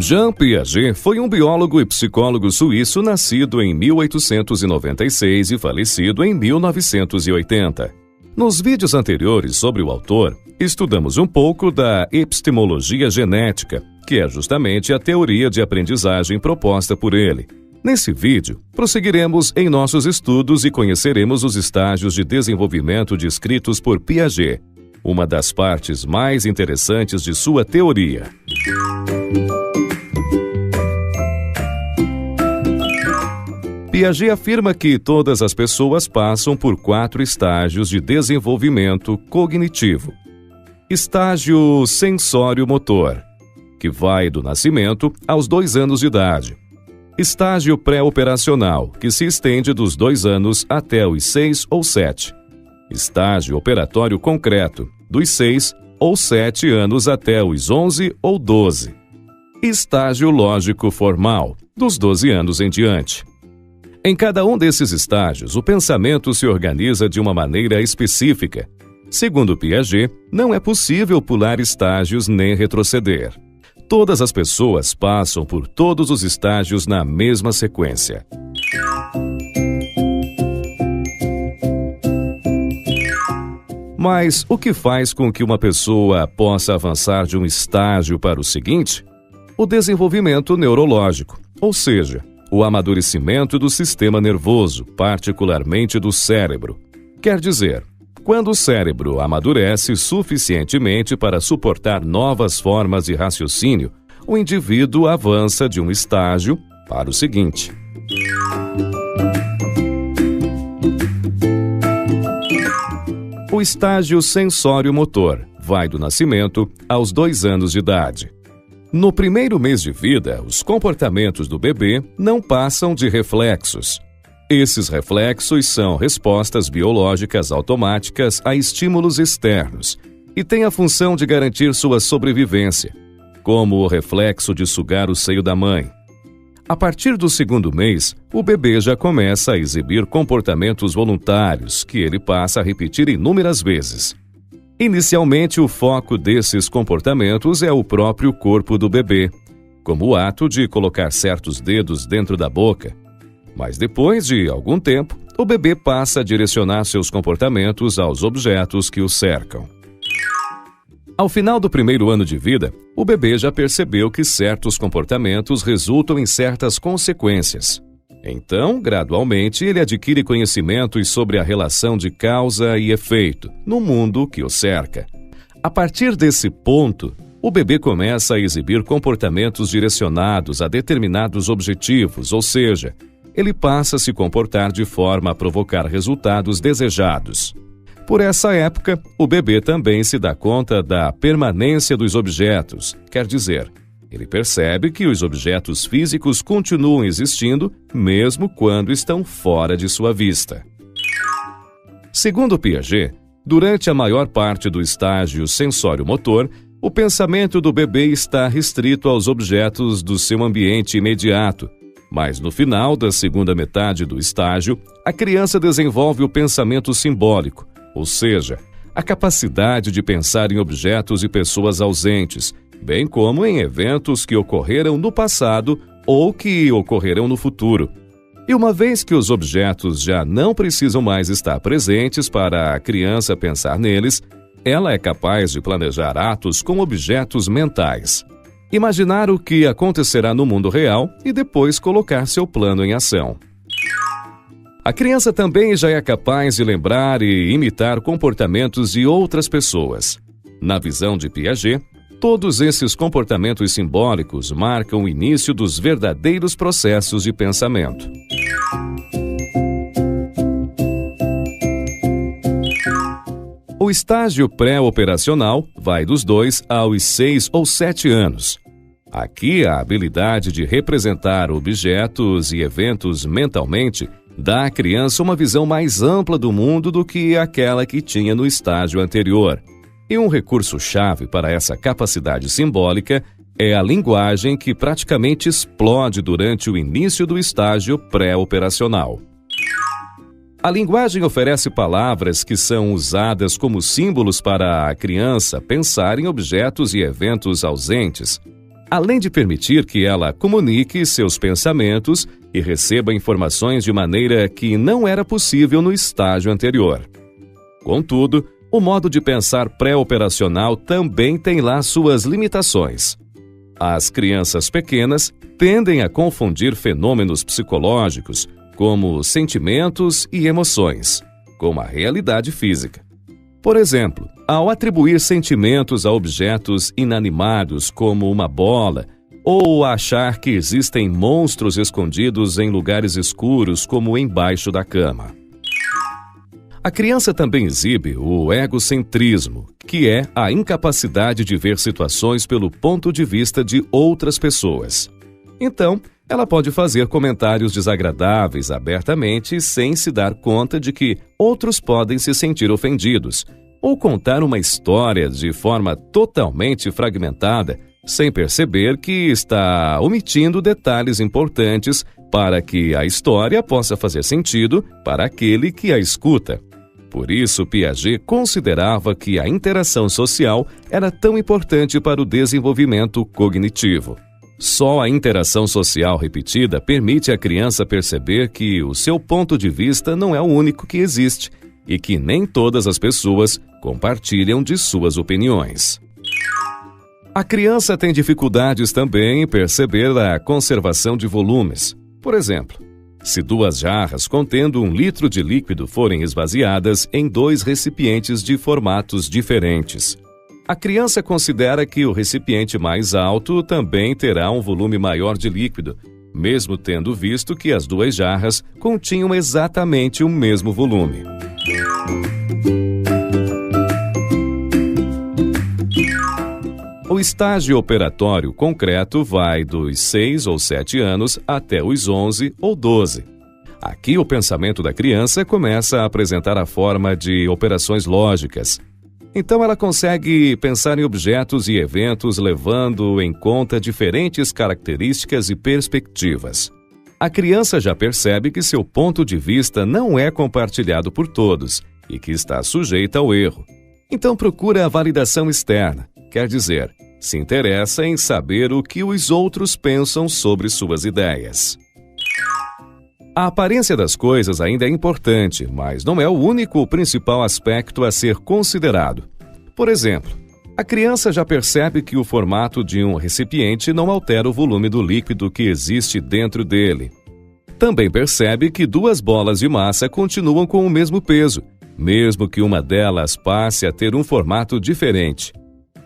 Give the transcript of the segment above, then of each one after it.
Jean Piaget foi um biólogo e psicólogo suíço nascido em 1896 e falecido em 1980. Nos vídeos anteriores sobre o autor, estudamos um pouco da epistemologia genética, que é justamente a teoria de aprendizagem proposta por ele. Nesse vídeo, prosseguiremos em nossos estudos e conheceremos os estágios de desenvolvimento descritos por Piaget, uma das partes mais interessantes de sua teoria. Piaget afirma que todas as pessoas passam por 4 estágios de desenvolvimento cognitivo. Estágio sensório-motor, que vai do nascimento aos 2 anos de idade. Estágio pré-operacional, que se estende dos 2 anos até os 6 ou 7. Estágio operatório concreto, dos 6 ou 7 anos até os 11 ou 12. Estágio lógico formal, dos 12 anos em diante. Em cada um desses estágios, o pensamento se organiza de uma maneira específica. Segundo Piaget, não é possível pular estágios nem retroceder. Todas as pessoas passam por todos os estágios na mesma sequência. Mas o que faz com que uma pessoa possa avançar de um estágio para o seguinte? O desenvolvimento neurológico, ou seja, o amadurecimento do sistema nervoso, particularmente do cérebro. Quer dizer, quando o cérebro amadurece suficientemente para suportar novas formas de raciocínio, o indivíduo avança de um estágio para o seguinte. O estágio sensório-motor vai do nascimento aos 2 anos de idade. No primeiro mês de vida, os comportamentos do bebê não passam de reflexos. Esses reflexos são respostas biológicas automáticas a estímulos externos e têm a função de garantir sua sobrevivência, como o reflexo de sugar o seio da mãe. A partir do 2º mês, o bebê já começa a exibir comportamentos voluntários que ele passa a repetir inúmeras vezes. Inicialmente, o foco desses comportamentos é o próprio corpo do bebê, como o ato de colocar certos dedos dentro da boca. Mas depois de algum tempo, o bebê passa a direcionar seus comportamentos aos objetos que o cercam. Ao final do 1º ano de vida, o bebê já percebeu que certos comportamentos resultam em certas consequências. Então, gradualmente, ele adquire conhecimentos sobre a relação de causa e efeito no mundo que o cerca. A partir desse ponto, o bebê começa a exibir comportamentos direcionados a determinados objetivos, ou seja, ele passa a se comportar de forma a provocar resultados desejados. Por essa época, o bebê também se dá conta da permanência dos objetos, quer dizer, ele percebe que os objetos físicos continuam existindo mesmo quando estão fora de sua vista. Segundo Piaget, durante a maior parte do estágio sensório-motor, o pensamento do bebê está restrito aos objetos do seu ambiente imediato, mas no final da segunda metade do estágio, a criança desenvolve o pensamento simbólico, ou seja, a capacidade de pensar em objetos e pessoas ausentes, bem como em eventos que ocorreram no passado ou que ocorrerão no futuro. E uma vez que os objetos já não precisam mais estar presentes para a criança pensar neles, ela é capaz de planejar atos com objetos mentais. Imaginar o que acontecerá no mundo real e depois colocar seu plano em ação. A criança também já é capaz de lembrar e imitar comportamentos de outras pessoas. Na visão de Piaget, todos esses comportamentos simbólicos marcam o início dos verdadeiros processos de pensamento. O estágio pré-operacional vai dos 2 aos 6 ou 7 anos. Aqui, a habilidade de representar objetos e eventos mentalmente dá à criança uma visão mais ampla do mundo do que aquela que tinha no estágio anterior. E um recurso-chave para essa capacidade simbólica é a linguagem que praticamente explode durante o início do estágio pré-operacional. A linguagem oferece palavras que são usadas como símbolos para a criança pensar em objetos e eventos ausentes. além de permitir que ela comunique seus pensamentos e receba informações de maneira que não era possível no estágio anterior. Contudo, o modo de pensar pré-operacional também tem lá suas limitações. As crianças pequenas tendem a confundir fenômenos psicológicos, como sentimentos e emoções, com a realidade física. Por exemplo, ao atribuir sentimentos a objetos inanimados como uma bola, ou achar que existem monstros escondidos em lugares escuros como embaixo da cama. A criança também exibe o egocentrismo, que é a incapacidade de ver situações pelo ponto de vista de outras pessoas. Então, ela pode fazer comentários desagradáveis abertamente sem se dar conta de que outros podem se sentir ofendidos, ou contar uma história de forma totalmente fragmentada, sem perceber que está omitindo detalhes importantes para que a história possa fazer sentido para aquele que a escuta. Por isso, Piaget considerava que a interação social era tão importante para o desenvolvimento cognitivo. Só a interação social repetida permite à criança perceber que o seu ponto de vista não é o único que existe e que nem todas as pessoas compartilham de suas opiniões. A criança tem dificuldades também em perceber a conservação de volumes. Por exemplo, se 2 jarras contendo 1 litro de líquido forem esvaziadas em 2 recipientes de formatos diferentes, a criança considera que o recipiente mais alto também terá um volume maior de líquido, mesmo tendo visto que as 2 jarras continham exatamente o mesmo volume. O estágio operatório concreto vai dos 6 ou 7 anos até os 11 ou 12. Aqui o pensamento da criança começa a apresentar a forma de operações lógicas. Então ela consegue pensar em objetos e eventos levando em conta diferentes características e perspectivas. A criança já percebe que seu ponto de vista não é compartilhado por todos e que está sujeita ao erro. Então procura a validação externa, quer dizer, se interessa em saber o que os outros pensam sobre suas ideias. A aparência das coisas ainda é importante, mas não é o único ou principal aspecto a ser considerado. Por exemplo, a criança já percebe que o formato de um recipiente não altera o volume do líquido que existe dentro dele. Também percebe que 2 bolas de massa continuam com o mesmo peso, mesmo que uma delas passe a ter um formato diferente.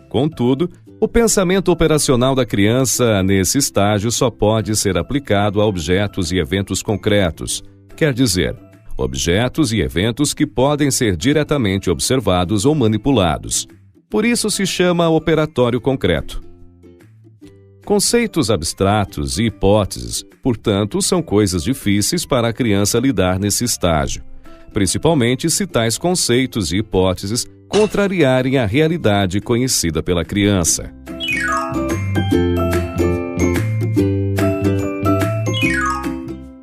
Contudo, o pensamento operacional da criança nesse estágio só pode ser aplicado a objetos e eventos concretos, quer dizer, objetos e eventos que podem ser diretamente observados ou manipulados. Por isso se chama operatório concreto. Conceitos abstratos e hipóteses, portanto, são coisas difíceis para a criança lidar nesse estágio, principalmente se tais conceitos e hipóteses contrariarem a realidade conhecida pela criança.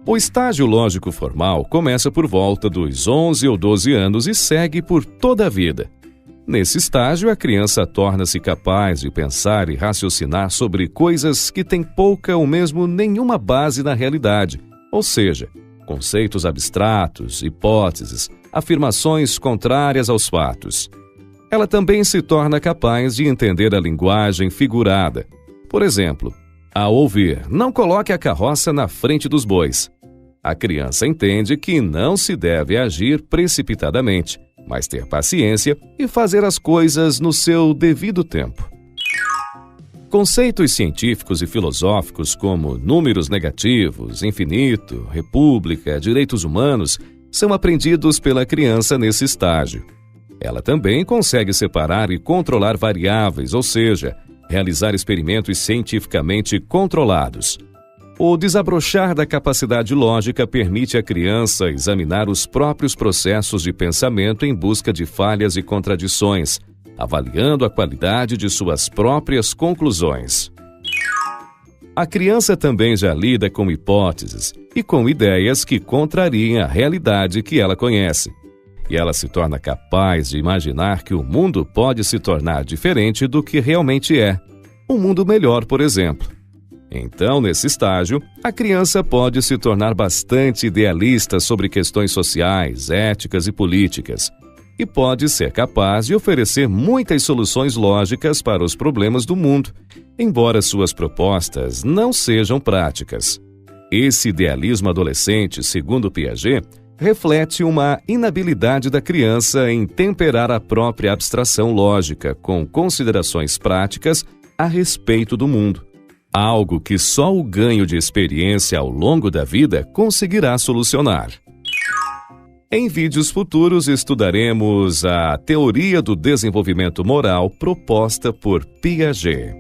O estágio lógico formal começa por volta dos 11 ou 12 anos e segue por toda a vida. Nesse estágio, a criança torna-se capaz de pensar e raciocinar sobre coisas que têm pouca ou mesmo nenhuma base na realidade, ou seja, conceitos abstratos, hipóteses, afirmações contrárias aos fatos. Ela também se torna capaz de entender a linguagem figurada. Por exemplo, ao ouvir, não coloque a carroça na frente dos bois. A criança entende que não se deve agir precipitadamente, mas ter paciência e fazer as coisas no seu devido tempo. Conceitos científicos e filosóficos como números negativos, infinito, república, direitos humanos, são aprendidos pela criança nesse estágio. Ela também consegue separar e controlar variáveis, ou seja, realizar experimentos cientificamente controlados. O desabrochar da capacidade lógica permite à criança examinar os próprios processos de pensamento em busca de falhas e contradições, avaliando a qualidade de suas próprias conclusões. A criança também já lida com hipóteses e com ideias que contrariem a realidade que ela conhece. E ela se torna capaz de imaginar que o mundo pode se tornar diferente do que realmente é. um mundo melhor, por exemplo. Então, nesse estágio, a criança pode se tornar bastante idealista sobre questões sociais, éticas e políticas, e pode ser capaz de oferecer muitas soluções lógicas para os problemas do mundo, embora suas propostas não sejam práticas. Esse idealismo adolescente, segundo Piaget, reflete uma inabilidade da criança em temperar a própria abstração lógica com considerações práticas a respeito do mundo. Algo que só o ganho de experiência ao longo da vida conseguirá solucionar. Em vídeos futuros estudaremos a teoria do desenvolvimento moral proposta por Piaget.